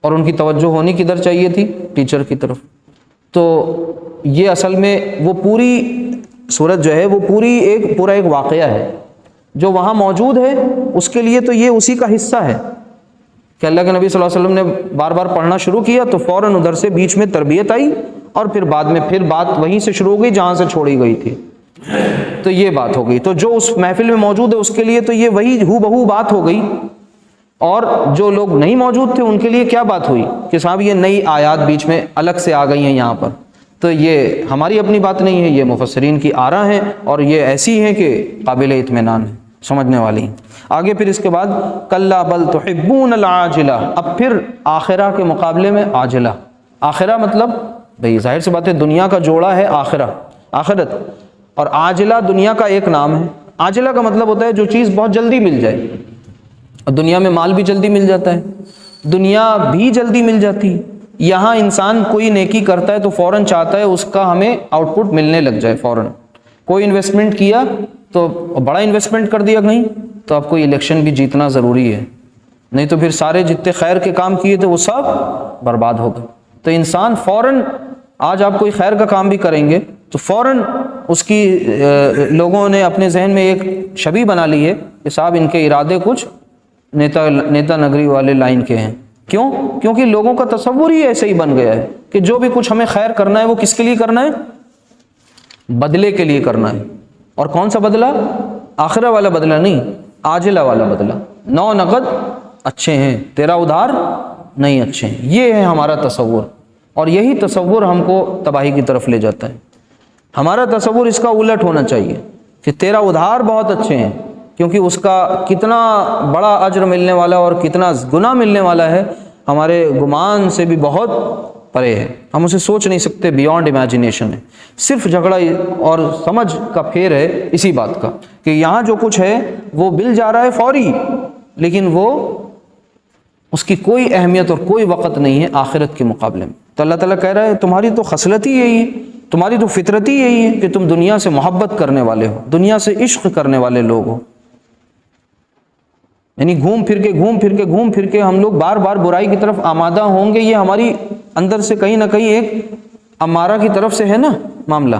اور ان کی توجہ ہونی کدھر چاہیے تھی؟ ٹیچر کی طرف. تو یہ اصل میں وہ پوری صورت جو ہے وہ پورا ایک واقعہ ہے جو وہاں موجود ہے. اس کے لیے تو یہ اسی کا حصہ ہے کہ اللہ کے نبی صلی اللہ علیہ وسلم نے بار بار پڑھنا شروع کیا تو فوراً ادھر سے بیچ میں تربیت آئی اور پھر بعد میں پھر بات وہیں سے شروع ہو گئی جہاں سے چھوڑی گئی تھی. تو یہ بات ہو گئی. تو جو اس محفل میں موجود ہے اس کے لیے تو یہ وہی ہو بہو بات ہو گئی، اور جو لوگ نہیں موجود تھے ان کے لیے کیا بات ہوئی کہ صاحب یہ نئی آیات بیچ میں الگ سے آ گئی ہیں یہاں پر. تو یہ ہماری اپنی بات نہیں ہے، یہ مفسرین کی آراء ہیں اور یہ ایسی ہیں کہ قابل اطمینان ہے، سمجھنے والی ہیں. آگے پھر اس کے بعد کلا بل تحبون العاجلہ، اب پھر آخرہ کے مقابلے میں عاجلہ. آخرہ مطلب بھئی ظاہر سی بات ہے دنیا کا جوڑا ہے آخرت، اور عاجلہ دنیا کا ایک نام ہے. عاجلہ کا مطلب ہوتا ہے جو چیز بہت جلدی مل جائے، اور دنیا میں مال بھی جلدی مل جاتا ہے، دنیا بھی جلدی مل جاتی ہے. یہاں انسان کوئی نیکی کرتا ہے تو فوراً چاہتا ہے اس کا ہمیں آؤٹ پٹ ملنے لگ جائے فوراً. کوئی انویسٹمنٹ کیا تو بڑا انویسٹمنٹ کر دیا کہیں تو آپ کو الیکشن بھی جیتنا ضروری ہے، نہیں تو پھر سارے جتنے خیر کے کام کیے تھے وہ سب برباد ہو گئے. تو انسان فوراً، آج آپ کوئی خیر کا کام بھی کریں گے تو فوراً اس کی لوگوں نے اپنے ذہن میں ایک شبیہ بنا لی ہے کہ صاحب ان کے ارادے کچھ نیتا نگری والے لائن کے ہیں. کیوں؟ کیونکہ لوگوں کا تصور ہی ایسے ہی بن گیا ہے کہ جو بھی کچھ ہمیں خیر کرنا ہے وہ کس کے لیے کرنا ہے؟ بدلے کے لیے کرنا ہے. اور کون سا بدلہ؟ آخرہ والا بدلہ نہیں، عاجلہ والا بدلہ. 9 نقد اچھے ہیں، تیرا ادھار نہیں اچھے ہیں. یہ ہے ہمارا تصور، اور یہی تصور ہم کو تباہی کی طرف لے جاتا ہے. ہمارا تصور اس کا الٹ ہونا چاہیے کہ تیرا ادھار بہت اچھے ہیں، کیونکہ اس کا کتنا بڑا اجر ملنے والا اور کتنا گناہ ملنے والا ہے ہمارے گمان سے بھی بہت پرے ہے. ہم اسے سوچ نہیں سکتے، بیونڈ امیجنیشن ہے. صرف جھگڑا اور سمجھ کا پھیر ہے اسی بات کا کہ یہاں جو کچھ ہے وہ مل جا رہا ہے فوری، لیکن وہ اس کی کوئی اہمیت اور کوئی وقت نہیں ہے آخرت کے مقابلے میں. تو اللہ تعالیٰ کہہ رہا ہے تمہاری تو خصلت ہی یہی ہے، تمہاری تو فطرت ہی یہی ہے کہ تم دنیا سے محبت کرنے والے ہو، دنیا سے عشق کرنے والے لوگ ہو۔ یعنی گھوم پھر کے ہم لوگ بار بار برائی کی طرف آمادہ ہوں گے، یہ ہماری اندر سے کہیں نہ کہیں ایک امارہ کی طرف سے ہے نا معاملہ۔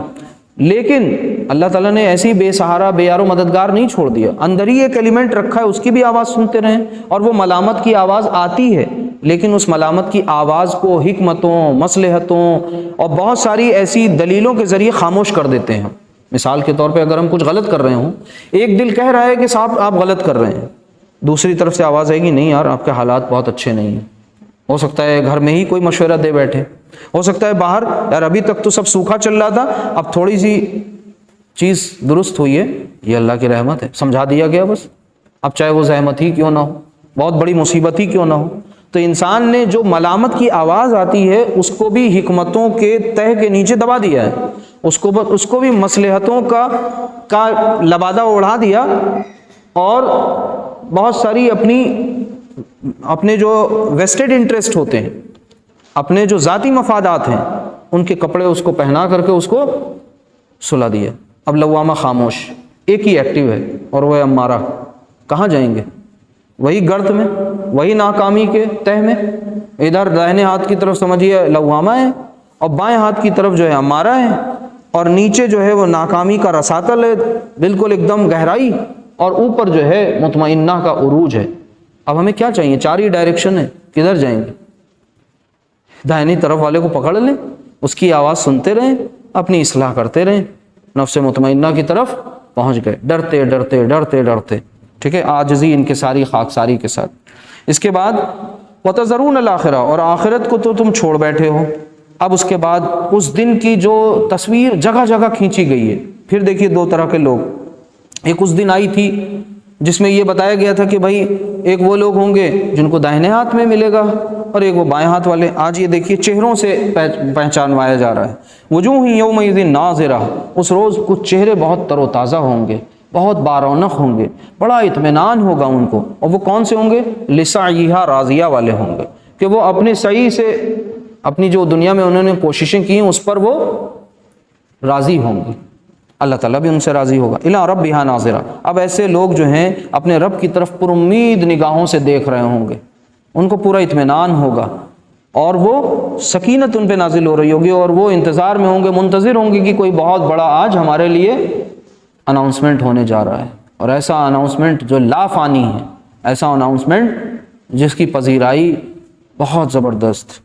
لیکن اللہ تعالیٰ نے ایسی بے سہارا بے یار و مددگار نہیں چھوڑ دیا، اندر ہی ایک ایلیمنٹ رکھا ہے، اس کی بھی آواز سنتے رہیں، اور وہ ملامت کی آواز آتی ہے، لیکن اس ملامت کی آواز کو حکمتوں، مصلحتوں اور بہت ساری ایسی دلیلوں کے ذریعے خاموش کر دیتے ہیں۔ مثال کے طور پہ اگر ہم کچھ غلط کر رہے ہوں، ایک دل کہہ رہا ہے کہ صاحب آپ غلط کر رہے ہیں، دوسری طرف سے آواز آئے گی نہیں یار آپ کے حالات بہت اچھے نہیں ہیں۔ ہو سکتا ہے گھر میں ہی کوئی مشورہ دے بیٹھے، ہو سکتا ہے باہر یار ابھی تک تو سب سوکھا چل رہا تھا، اب تھوڑی سی چیز درست ہوئی ہے، یہ اللہ کی رحمت ہے، سمجھا دیا گیا بس، اب چاہے وہ زحمت ہی کیوں نہ ہو، بہت بڑی مصیبت ہی کیوں نہ ہو۔ تو انسان نے جو ملامت کی آواز آتی ہے اس کو بھی حکمتوں کے تہ کے نیچے دبا دیا ہے، اس کو بھی مصلحتوں کا لبادہ اڑا دیا، اور بہت ساری اپنے جو ویسٹڈ انٹرسٹ ہوتے ہیں، اپنے جو ذاتی مفادات ہیں، ان کے کپڑے اس کو پہنا کر کے اس کو سلا دیا۔ اب لوامہ خاموش، ایک ہی ایکٹیو ہے اور وہ ہے امارہ۔ کہاں جائیں گے؟ وہی گرد میں، وہی ناکامی کے تہ میں۔ ادھر داہنے ہاتھ کی طرف سمجھیے لوامہ ہے، اور بائیں ہاتھ کی طرف جو ہے امارہ ہے، اور نیچے جو ہے وہ ناکامی کا رساتل ہے، بالکل ایک دم گہرائی، اور اوپر جو ہے مطمئنہ کا عروج ہے۔ اب ہمیں کیا چاہیے؟ چار ہی ڈائریکشن ہے، کدھر جائیں گے؟ دائنی طرف والے کو پکڑ لیں، اس کی آواز سنتے رہیں، اپنی اصلاح کرتے رہیں، نفس مطمئنہ کی طرف پہنچ گئے، ڈرتے ڈرتے ڈرتے ڈرتے، ٹھیک ہے، عاجزی انکساری خاکساری کے ساتھ۔ اس کے بعد وَتَذَرُونَ الْآخِرَةَ، اور آخرت کو تو تم چھوڑ بیٹھے ہو۔ اب اس کے بعد اس دن کی جو تصویر جگہ جگہ کھینچی گئی ہے۔ پھر دیکھیے دو طرح کے لوگ، ایک اس دن آئی تھی جس میں یہ بتایا گیا تھا کہ بھائی ایک وہ لوگ ہوں گے جن کو داہنے ہاتھ میں ملے گا، اور ایک وہ بائیں ہاتھ والے۔ آج یہ دیکھیے چہروں سے پہچانوایا جا رہا ہے۔ وجوہ یومئذ ناظرہ، اس روز کچھ چہرے بہت تر و تازہ ہوں گے، بہت بارونق ہوں گے، بڑا اطمینان ہوگا ان کو، اور وہ کون سے ہوں گے؟ لسعیہا راضیہ والے ہوں گے، کہ وہ اپنے سعی سے، اپنی جو دنیا میں انہوں نے کوششیں کی ہیں اس پر وہ راضی ہوں گے، اللہ تعالیٰ بھی ان سے راضی ہوگا۔ الی ربہا ناظرہ، اب ایسے لوگ جو ہیں اپنے رب کی طرف پر امید نگاہوں سے دیکھ رہے ہوں گے، ان کو پورا اطمینان ہوگا، اور وہ سکینت ان پہ نازل ہو رہی ہوگی، اور وہ انتظار میں ہوں گے، منتظر ہوں گے کہ کوئی بہت بڑا آج ہمارے لیے اناؤنسمنٹ ہونے جا رہا ہے، اور ایسا اناؤنسمنٹ جو لا فانی ہے، ایسا اناؤنسمنٹ جس کی پذیرائی بہت زبردست،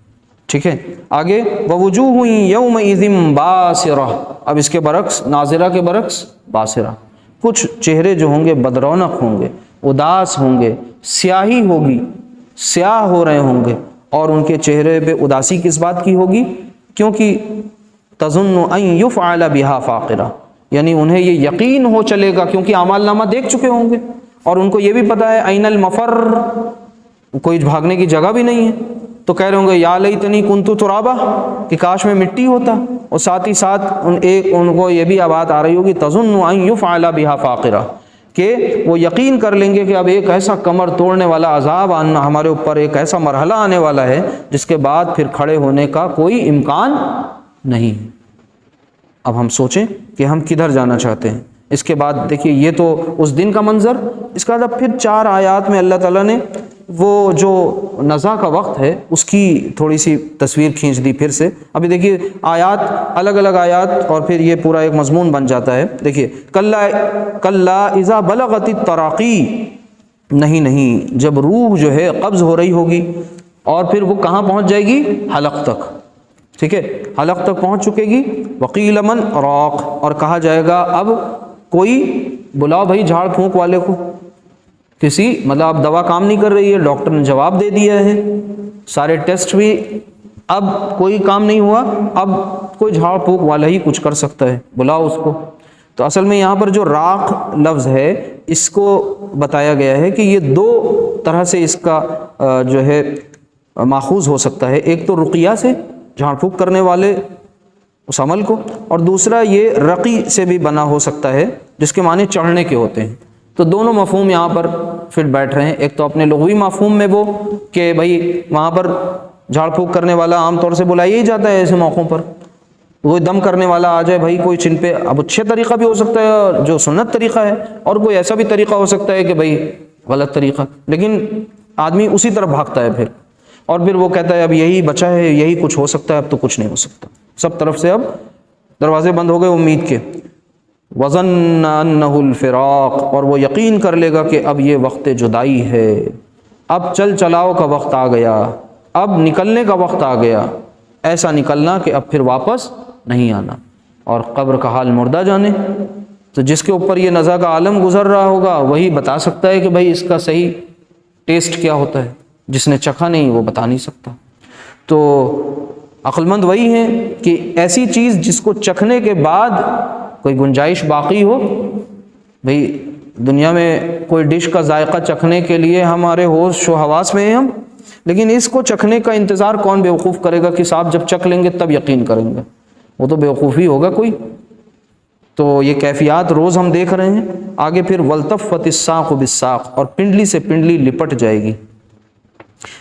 ٹھیک ہے۔ آگے ووجوہ یومئذ باسرہ، اب اس کے برعکس، ناظرہ کے برعکس باسرہ، کچھ چہرے جو ہوں گے بدرونق ہوں گے، اداس ہوں گے، سیاہی ہوگی، سیاہ ہو رہے ہوں گے، اور ان کے چہرے پہ اداسی کس بات کی ہوگی؟ کیونکہ تظن ان یفعل بہا فاقرہ، یعنی انہیں یہ یقین ہو چلے گا، کیونکہ اعمال نامہ دیکھ چکے ہوں گے، اور ان کو یہ بھی پتہ ہے این المفر، کوئی بھاگنے کی جگہ بھی نہیں ہے، تو کہہ رہے ہوں گے یا لیتنی کنت ترابا، کہ کاش میں مٹی ہوتا، اور ساتھ ہی ساتھ ان کو یہ بھی بات آ رہی ہوگی تظن ان یفعل بہا فاقرہ، کہ وہ یقین کر لیں گے کہ اب ایک ایسا کمر توڑنے والا عذاب آنا ہمارے اوپر، ایک ایسا مرحلہ آنے والا ہے جس کے بعد پھر کھڑے ہونے کا کوئی امکان نہیں۔ اب ہم سوچیں کہ ہم کدھر جانا چاہتے ہیں۔ اس کے بعد دیکھیے یہ تو اس دن کا منظر، اس کے بعد اب پھر 4 آیات میں اللہ تعالیٰ نے وہ جو نزا کا وقت ہے اس کی تھوڑی سی تصویر کھینچ دی پھر سے۔ ابھی دیکھیے آیات، الگ الگ آیات، اور پھر یہ پورا ایک مضمون بن جاتا ہے۔ دیکھیے کلا اذا بلغت التراقی، نہیں، جب روح جو ہے قبض ہو رہی ہوگی، اور پھر وہ کہاں پہنچ جائے گی؟ حلق تک، ٹھیک ہے، حلق تک پہنچ چکے گی۔ وقیل من راق، اور کہا جائے گا اب کوئی بلاؤ بھائی جھاڑ پھونک والے کو، کسی مطلب اب دوا کام نہیں کر رہی ہے، ڈاکٹر نے جواب دے دیا ہے، سارے ٹیسٹ بھی، اب کوئی کام نہیں ہوا، اب کوئی جھاڑ پھونک والا ہی کچھ کر سکتا ہے، بلاؤ اس کو۔ تو اصل میں یہاں پر جو راق لفظ ہے اس کو بتایا گیا ہے کہ یہ 2 طرح سے اس کا جو ہے ماخوذ ہو سکتا ہے، ایک تو رقیہ سے، جھاڑ پھونک کرنے والے اس عمل کو، اور دوسرا یہ رقی سے بھی بنا ہو سکتا ہے جس کے معنی چڑھنے کے ہوتے ہیں۔ تو دونوں مفہوم یہاں پر پھر بیٹھ رہے ہیں، ایک تو اپنے لغوی مفہوم میں وہ کہ بھائی وہاں پر جھاڑ پھونک کرنے والا عام طور سے بلایا ہی جاتا ہے ایسے موقعوں پر. کوئی دم کرنے والا آ جائے بھائی کوئی چن پہ، اب اچھے طریقہ بھی ہو سکتا ہے جو سنت طریقہ ہے، اور کوئی ایسا بھی طریقہ ہو سکتا ہے کہ بھائی غلط طریقہ، لیکن آدمی اسی طرف بھاگتا ہے پھر، اور پھر وہ کہتا ہے اب یہی بچا ہے، یہی کچھ ہو سکتا ہے، اب تو کچھ نہیں ہو سکتا. سب طرف سے اب دروازے بند ہو گئے امید کے. وَظَنَّ أَنَّهُ الْفِرَاقُ، اور وہ یقین کر لے گا کہ اب یہ وقت جدائی ہے، اب چل چلاؤ کا وقت آ گیا، اب نکلنے کا وقت آ گیا، ایسا نکلنا کہ اب پھر واپس نہیں آنا. اور قبر کا حال مردہ جانے. تو جس کے اوپر یہ نزا کا عالم گزر رہا ہوگا وہی بتا سکتا ہے کہ بھائی اس کا صحیح ٹیسٹ کیا ہوتا ہے، جس نے چکھا نہیں وہ بتا نہیں سکتا. تو عقل مند وہی ہیں کہ ایسی چیز جس کو چکھنے کے بعد کوئی گنجائش باقی ہو. بھئی دنیا میں کوئی ڈش کا ذائقہ چکھنے کے لیے ہمارے ہوش و حواس میں ہیں ہم، لیکن اس کو چکھنے کا انتظار کون بیوقوف کرے گا کہ صاحب جب چکھ لیں گے تب یقین کریں گے؟ وہ تو بیوقوفی ہوگا کوئی. تو یہ کیفیات روز ہم دیکھ رہے ہیں. آگے پھر وَالْتَفَّتِ السَّاقُ بِالسَّاقِ، اور پنڈلی سے پنڈلی لپٹ جائے گی.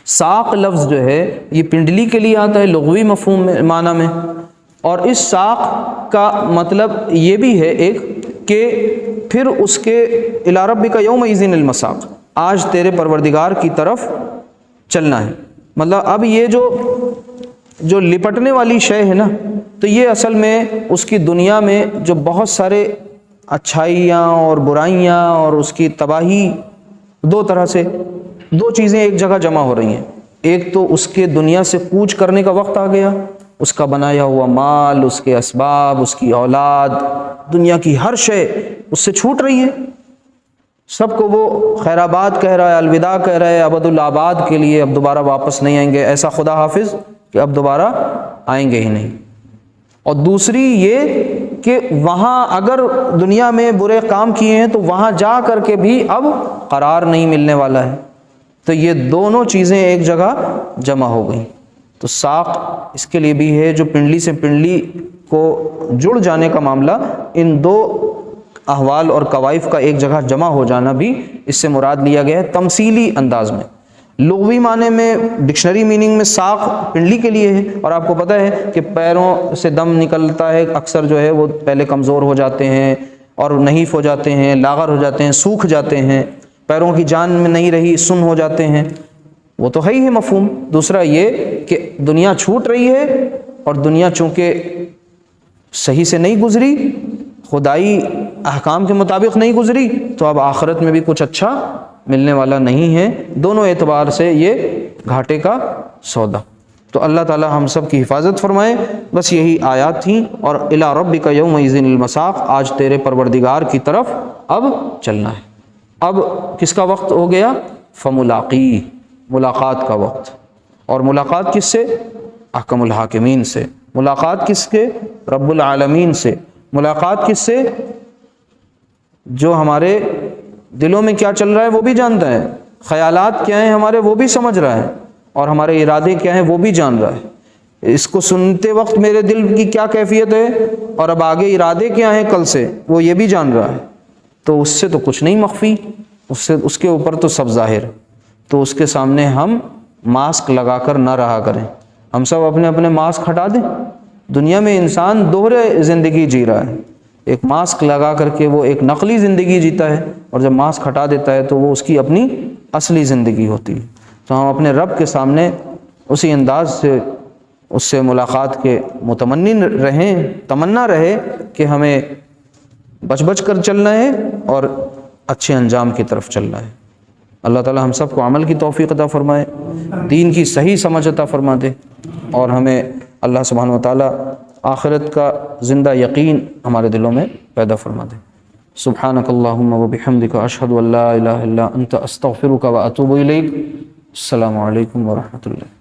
ساق لفظ جو ہے یہ پنڈلی کے لیے آتا ہے لغوی مفہوم میں معنی میں، اور اس ساق کا مطلب یہ بھی ہے ایک کہ پھر اس کے الی ربک یومئذ المساق، آج تیرے پروردگار کی طرف چلنا ہے. مطلب اب یہ جو لپٹنے والی شے ہے نا، تو یہ اصل میں اس کی دنیا میں جو بہت سارے اچھائیاں اور برائیاں اور اس کی تباہی، دو طرح سے دو چیزیں ایک جگہ جمع ہو رہی ہیں. ایک تو اس کے دنیا سے کوچ کرنے کا وقت آ گیا، اس کا بنایا ہوا مال، اس کے اسباب، اس کی اولاد، دنیا کی ہر شے اس سے چھوٹ رہی ہے. سب کو وہ خیر آباد کہہ رہا ہے، الوداع کہہ رہا ہے ابد الآباد کے لیے، اب دوبارہ واپس نہیں آئیں گے، ایسا خدا حافظ کہ اب دوبارہ آئیں گے ہی نہیں. اور دوسری یہ کہ وہاں اگر دنیا میں برے کام کیے ہیں تو وہاں جا کر کے بھی اب قرار نہیں ملنے والا ہے. تو یہ دونوں چیزیں ایک جگہ جمع ہو گئیں. تو ساق اس کے لیے بھی ہے جو پنڈلی سے پنڈلی کو جڑ جانے کا معاملہ، ان دو احوال اور کوائف کا ایک جگہ جمع ہو جانا بھی اس سے مراد لیا گیا ہے تمثیلی انداز میں. لغوی معنی میں ڈکشنری میننگ میں ساق پنڈلی کے لیے ہے، اور آپ کو پتہ ہے کہ پیروں سے دم نکلتا ہے، اکثر جو ہے وہ پہلے کمزور ہو جاتے ہیں اور نحیف ہو جاتے ہیں، لاغر ہو جاتے ہیں، سوکھ جاتے ہیں، پیروں کی جان میں نہیں رہی، سن ہو جاتے ہیں. وہ تو ہے ہی ہے مفہوم. دوسرا یہ کہ دنیا چھوٹ رہی ہے، اور دنیا چونکہ صحیح سے نہیں گزری، خدائی احکام کے مطابق نہیں گزری، تو اب آخرت میں بھی کچھ اچھا ملنے والا نہیں ہے. دونوں اعتبار سے یہ گھاٹے کا سودا. تو اللہ تعالی ہم سب کی حفاظت فرمائے. بس یہی آیات تھیں. اور الی ربک یومئذ المساق، آج تیرے پروردگار کی طرف اب چلنا ہے. اب کس کا وقت ہو گیا؟ فملاقی، ملاقات کا وقت. اور ملاقات کس سے؟ احکم الحاکمین سے. ملاقات کس کے؟ رب العالمین سے. ملاقات کس سے؟ جو ہمارے دلوں میں کیا چل رہا ہے وہ بھی جانتا ہے، خیالات کیا ہیں ہمارے وہ بھی سمجھ رہا ہے، اور ہمارے ارادے کیا ہیں وہ بھی جان رہا ہے. اس کو سنتے وقت میرے دل کی کیا کیفیت ہے، اور اب آگے ارادے کیا ہیں کل سے، وہ یہ بھی جان رہا ہے. تو اس سے تو کچھ نہیں مخفی، اس کے اوپر تو سب ظاہر. تو اس کے سامنے ہم ماسک لگا کر نہ رہا کریں. ہم سب اپنے اپنے ماسک ہٹا دیں. دنیا میں انسان دوہرے زندگی جی رہا ہے. ایک ماسک لگا کر کے وہ ایک نقلی زندگی جیتا ہے، اور جب ماسک ہٹا دیتا ہے تو وہ اس کی اپنی اصلی زندگی ہوتی ہے. تو ہم اپنے رب کے سامنے اسی انداز سے اس سے ملاقات کے متمنی رہیں، تمنا رہے کہ ہمیں بچ بچ کر چلنا ہے اور اچھے انجام کی طرف چلنا ہے. اللہ تعالی ہم سب کو عمل کی توفیق عطا فرمائے، دین کی صحیح سمجھ عطا فرما دے، اور ہمیں اللہ سبحانہ وتعالی آخرت کا زندہ یقین ہمارے دلوں میں پیدا فرما دے. سبحانک اللہم و بحمدک، اشہد ان لا الہ الا انت، استغفرک و اتوب الیک. السلام علیکم ورحمۃ اللہ.